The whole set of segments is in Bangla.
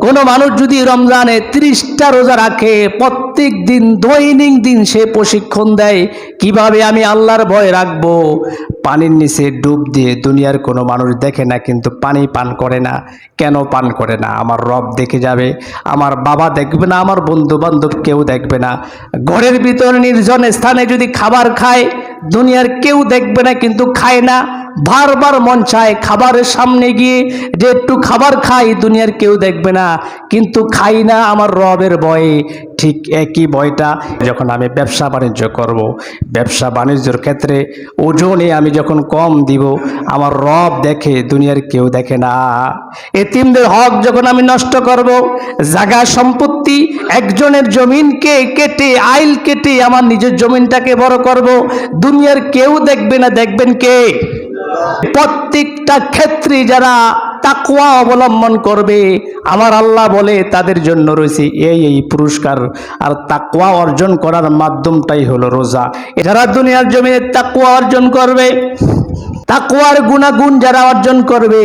কোনো মানুষ যদি রমজানে 30টা রোজা রাখে, প্রত্যেক দিন দৈনিক দিন সে প্রশিক্ষণ দেয় কিভাবে আমি আল্লাহর ভয় রাখবো, পানির নিচে ডুব দিয়ে, দুনিয়ার কোনো মানুষ দেখে না কিন্তু পানি পান করে না। কেন পান করে না? আমার রব দেখে যাবে, আমার বাবা দেখবে না, আমার বন্ধু বান্ধব কেউ দেখবে না। ঘরের ভিতর নির্জন স্থানে যদি খাবার খায়, দুনিয়ার কেউ দেখবে না কিন্তু খায় না। বারবার মন চায় খাবারের সামনে গিয়ে যে একটু খাবার খাই, দুনিয়ার কেউ দেখবে না কিন্তু খাই না আমার রবের ভয়ে। ঠিক একই ভয়টা যখন আমি ব্যবসা বাণিজ্য করব, ব্যবসা বাণিজ্যের ক্ষেত্রে ওজনে আমি যখন কম দিব, আমার রব দেখে, দুনিয়ার কেউ দেখে না। এতিমদের হক যখন আমি নষ্ট করব, জায়গা সম্পত্তি একজনের জমিনকে কেটে, আইল কেটে আমার নিজের জমিনটাকে বড় করব, দুনিয়ার কেউ দেখবে না, দেখবেন কে? প্রত্যেকটা ক্ষেত্রে যারা তাকওয়া অবলম্বন করবে, আমার আল্লাহ বলে তাদের জন্য রয়েছে এই পুরস্কার। আর তাকওয়া অর্জন করার মাধ্যমটাই হলো রোজা। যারা দুনিয়ার জমিনে তাকওয়া অর্জন করবে, তাকওয়ার গুণাগুণ যারা অর্জন করবে,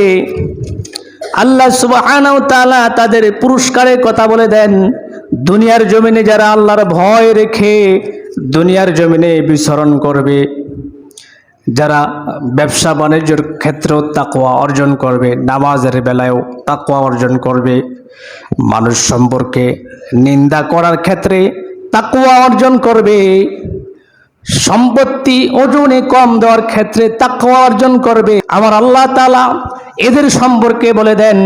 আল্লাহ সুবহানাহু ওয়া তাআলা তাদের পুরস্কারের কথা বলে দেন। দুনিয়ার জমিনে যারা আল্লাহর ভয় রেখে দুনিয়ার জমিনে বিচরণ করবে, যারা ব্যবসা বাণিজ্যের ক্ষেত্রেও তাকওয়া অর্জন করবে, নামাজের বেলায়ও তাকওয়া অর্জন করবে, মানুষ সম্পর্কে নিন্দা করার ক্ষেত্রে তাকওয়া অর্জন করবে, সম্পত্তি ওজনে কম দেওয়ার ক্ষেত্রে তাকওয়া অর্জন করবে, আমার আল্লাহ তাআলা এদের সম্পর্কে বলে দেন,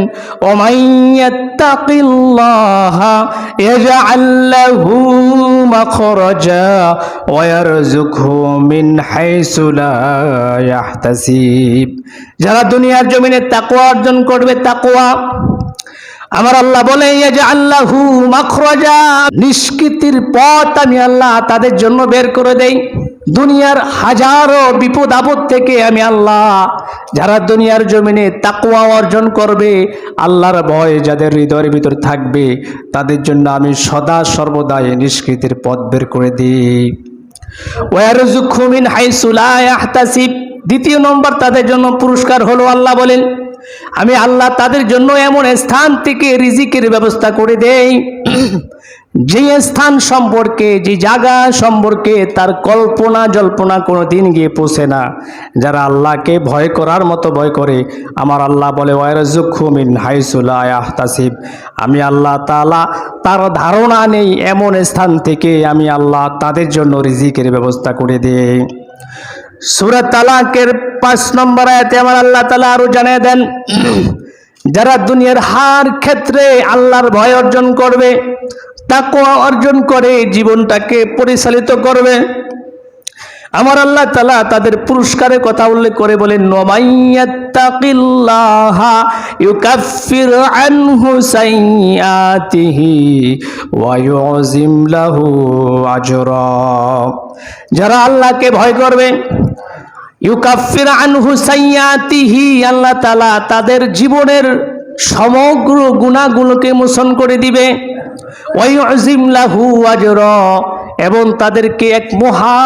ওমাইয়াত্তাকিল্লাহা ইয়াজআল লাহু মাখরাজা ওয়া ইয়ারযুকহু মিন হাইসু লা ইয়াহতাসিব। যারা দুনিয়ার জমিনে তাকওয়া অর্জন করবে, তাকওয়া, আমার আল্লাহ বলে ইয়াজআল লাহু মাখরাজা, নিষ্কৃতির পথ আমি আল্লাহ তাদের জন্য বের করে দেই। দুনিয়ার হাজারো বিপদ আপদ থেকে আমি আল্লাহ, যারা দুনিয়ার জমিনে তাকওয়া অর্জন করবে, আল্লাহর ভয় যাদের হৃদয়ের ভিতর থাকবে, তাদের জন্য আমি সদা সর্বদাই নিষ্কৃতির পথ বের করে দিই। ওয়া ইয়ারযুকহু মিন হাইসু লা ইয়াহতাসিব। দ্বিতীয় নম্বর তাদের জন্য পুরস্কার হলো, আল্লাহ বলেন আমি আল্লাহ তাদের জন্য এমন স্থান থেকে রিজিকের ব্যবস্থা করে দেই, যে স্থান সম্পর্কে, যে জায়গা সম্পর্কে তার কল্পনা জল্পনা কোনো দিন গিয়ে পৌঁছে না। যারা আল্লাহকে ভয় করার মতো ভয় করে, আমার আল্লাহ বলে ওয়ারযুকহু মিন হাইসু লা ইয়াহতাসিব, আমি আল্লাহ তাআলা তার ধারণা নেই এমন স্থান থেকে আমি আল্লাহ তাদের জন্য রিজিকের ব্যবস্থা করে দেই। সূরা তালাকের 5 নম্বর আয়াতে আমার আল্লাহ তাআলা আরো জানিয়ে দেন, যারা দুনিয়ার হার ক্ষেত্রে আল্লাহর ভয় অর্জন করবে, তাকওয়া অর্জন করে জীবনটাকে পরিচালিত করবে, আমার আল্লাহ তাআলা তাদের পুরস্কারের কথা উল্লেখ করে বলেন, ওয়ামাইয়াত্তাকিল্লাহা ইউকাফির আনহু সাইয়্যাতিহি ওয়া ইউযিম লাহু আজরা। যারা আল্লাহকে ভয় করবে, ইউকাফির আনহু সাইয়্যাতিহি, আল্লাহ তাআলা তাদের জীবনের সমগ্র গুনাহগুলোকে মোচন করে দিবে, ওয়া ইউযিম লাহু আজরা, এবং তাদেরকে এক মহা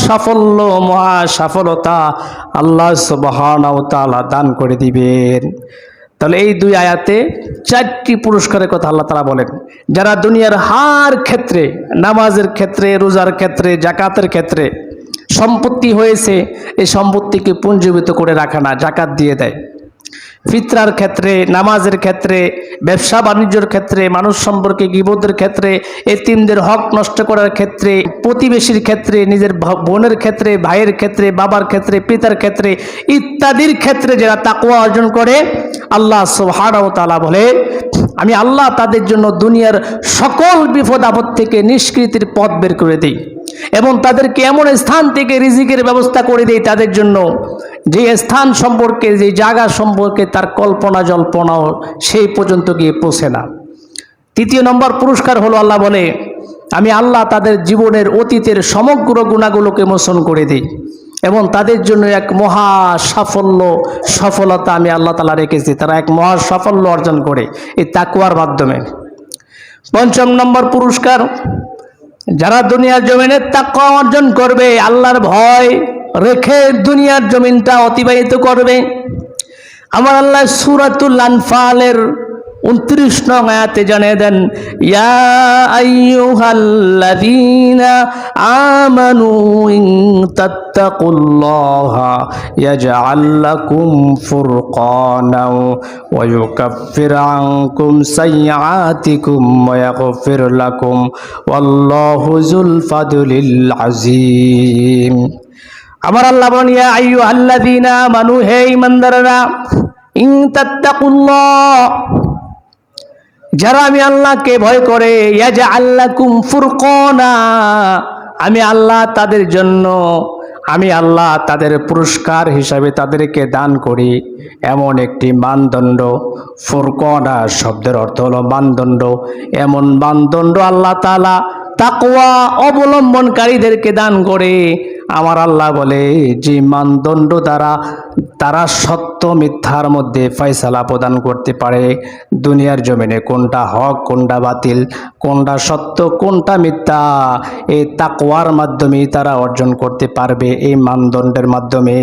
সাফল্য, মহা সফলতা আল্লাহ সুবহানাহু ওয়া তাআলা দান করে দিবেন। তাহলে এই 2 আয়াতে 4টি পুরস্কারের কথা আল্লাহ তাআলা বলেন। যারা দুনিয়ার হার ক্ষেত্রে, নামাজের ক্ষেত্রে, রোজার ক্ষেত্রে, যাকাতের ক্ষেত্রে সম্পত্তি হয়েছে, এই সম্পত্তিকে পুঞ্জীভূত করে রাখে না, যাকাত দিয়ে দেয়। ফিতরার ক্ষেত্রে, নামাজের ক্ষেত্রে, ব্যবসা বাণিজ্যের ক্ষেত্রে, মানুষ সম্পর্কে গীবতের ক্ষেত্রে, এতিমদের হক নষ্ট করার ক্ষেত্রে, প্রতিবেশীর ক্ষেত্রে, নিজের বোনের ক্ষেত্রে, ভাইয়ের ক্ষেত্রে, বাবার ক্ষেত্রে, পিতার ক্ষেত্রে ইত্যাদির ক্ষেত্রে যারা তাকওয়া অর্জন করে, আল্লাহ সুবহানাহু ওয়া তাআলা বলে আমি আল্লাহ তাদের জন্য দুনিয়ার সকল বিপদ আপদ থেকে নিষ্কৃতির পথ বের করে দিই, এবং তাদেরকে এমন স্থান থেকে রিজিকের ব্যবস্থা করে দেই তাদের জন্য, যে স্থান সম্পর্কে, যে জায়গা সম্পর্কে তার কল্পনা জল্পনাও সেই পর্যন্ত গিয়ে পৌঁছে না। 3 নম্বর পুরস্কার হলো, আল্লাহ বলে আমি আল্লাহ তাদের জীবনের অতীতের সমগ্র গুণাগুলোকে মোচন করে দিই, এবং তাদের জন্য এক মহা সাফল্য, সফলতা আমি আল্লাহ তাআলা রেখেছি। তারা এক মহা সাফল্য অর্জন করে এই তাকওয়ার মাধ্যমে। 5 নম্বর পুরস্কার, যারা দুনিয়ার জমিনে তাকওয়া অর্জন করবে, আল্লাহর ভয় রেখে দুনিয়ার জমিনটা অতিবাহিত করবে, আমার আল্লাহ সূরাতুল আনফালের 29 নং আয়াতে জানিয়ে দেন, ইয়া আইয়ুহাল্লাযীনা আমানু ইন তাত্তাকুল্লাহা ইয়াজআল লাকুম ফুরকানাও ওয়া ইউকাফির আনকুম সাইয়্যাতিকুম ওয়া ইয়াগফির লাকুম ওয়াল্লাহু যুল ফাদলিল আযীম। আমার আল্লাহ বলেন, ইয়া আইয়ুহাল্লাযীনা আমানু, হে ঈমানদাররা, ইন তাত্তাকুল্লাহ, যারা আমি আল্লাহকে ভয় করে, ইয়াজআল লাকুম ফুরকানা, আমি আল্লাহ তাদের জন্য, আমি আল্লাহ তাদের পুরস্কার হিসাবে তাদেরকে দান করি এমন একটি মানদণ্ড। ফুরকানা শব্দের অর্থ হলো মানদণ্ড। এমন মানদণ্ড আল্লাহ তাআলা তাকওয়া অবলম্বনকারীদেরকে দান করে। আমার আল্লাহ বলে, যে মানদণ্ড দ্বারা তারা সত্য মিথ্যার মধ্যে ফয়সালা প্রদান করতে পারে, দুনিয়ার জমিনে কোনটা হক কোনটা বাতিল, কোনটা সত্য কোনটা মিথ্যা, এই তাকওয়ার মাধ্যমেই তারা অর্জন করতে পারবে, এই মানদণ্ডের মাধ্যমে।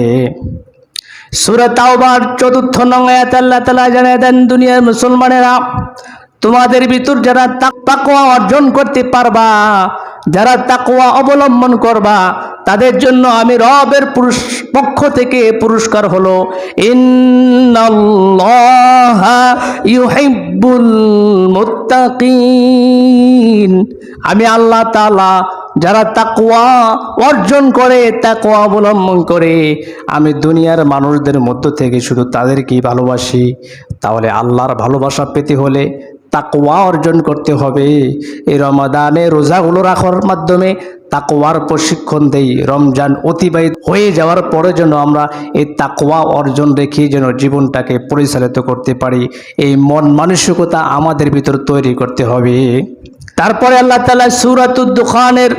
সূরা তাওবার 4 নং আয়াতে আল্লাহ তাআলা জানিয়ে দেন, দুনিয়ার মুসলমানেরা, তোমাদের ভিতর যারা তাকওয়া অর্জন করতে পারবা, যারা তাকওয়া অবলম্বন করবা, তাদের জন্য আমি রবের পক্ষ থেকে পুরস্কার হলো, ইন্নাল্লাহা ইউহিব্বুল মুত্তাকিন, আমি আল্লাহ তাআলা যারা তাকওয়া অর্জন করে, তাকওয়া অবলম্বন করে, আমি দুনিয়ার মানুষদের মধ্য থেকে শুধু তাদেরকেই ভালোবাসি। তাহলে আল্লাহর ভালোবাসা পেতে হলে তাকওয়া অর্জন করতে হবে। এই রমাদানে রোজাগুলো রাখার মাধ্যমে তাকওয়ার প্রশিক্ষণ দেই। রমজান অতিবাহিত হয়ে যাওয়ার পরে যেন আমরা এই তাকওয়া অর্জন রেখে যেন জীবনটাকে পরিচালিত করতে পারি, এই মন মানসিকতা আমাদের ভিতর তৈরি করতে হবে। তারপরে আল্লাহ তাআলা সূরাতুদ দুখানের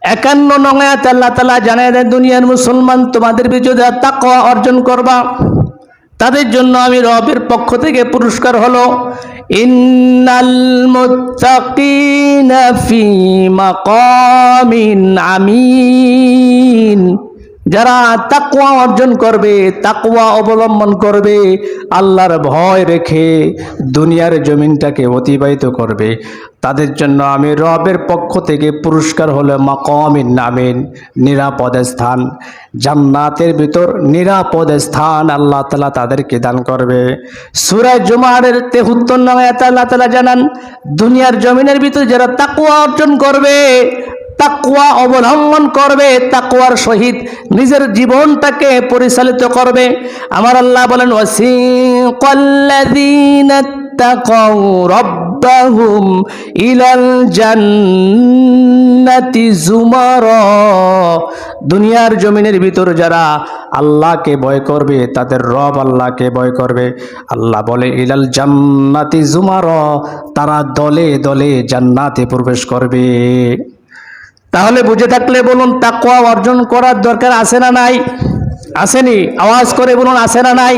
51 নং আয়াতে আল্লাহ তাআলা জানিয়ে দেন, দুনিয়ার মুসলমান, তোমাদের ভিতর যারা তাকওয়া অর্জন করবা, তাদের জন্য আমি রবের পক্ষ থেকে পুরস্কার হলো, ইন্নাল মুত্তাকিনা ফি মাকামিন আমিন, যারা তাকওয়া অর্জন করবে, তাকওয়া অবলম্বন করবে, আল্লাহর ভয় রেখে দুনিয়ার জমিনটাকে অতিবাহিত করবে, তাদের জন্য আমি রবের পক্ষ থেকে পুরস্কার হলো মাকামিন আমিন, নিরাপদ স্থান, জান্নাতের ভিতর নিরাপদ স্থান আল্লাহ তাআলা তাদেরকে দান করবে। সূরা জুমার 73 নং আয়াতে আল্লাহ তাআলা জানান, দুনিয়ার জমিনের ভিতর যারা তাকওয়া অর্জন করবে, তাকওয়া অবলম্বন করবে, তাকওয়ার সহিত নিজের জীবনটাকে পরিচালিত করবে, আমার আল্লাহ বলেন, ওয়াসিকাল্লাযীনা তাকাউ রাব্বাহুম ইলাল জান্নাতি যুমারা, দুনিয়ার জমিনের ভিতর যারা আল্লাহকে ভয় করবে, তাদের রব আল্লাহকে ভয় করবে, আল্লাহ বলে ইলাল জান্নাতি যুমারা, তারা দলে দলে জান্নাতে প্রবেশ করবে। তাহলে বুঝে থাকলে বলুন, তাকওয়া অর্জন করার দরকার আছে না নাই? আসেনি? আওয়াজ করে বলুন, আছে না নাই?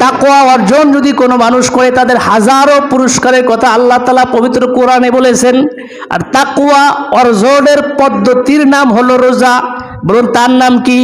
তাকওয়া অর্জন যদি কোনো মানুষ করে, তাদের হাজারো পুরস্কারের কথা আল্লাহ তাআলা পবিত্র কোরআনে বলেছেন। আর তাকওয়া অর্জনের পদ্ধতির নাম হলো রোজা। বলুন, তার নাম কি?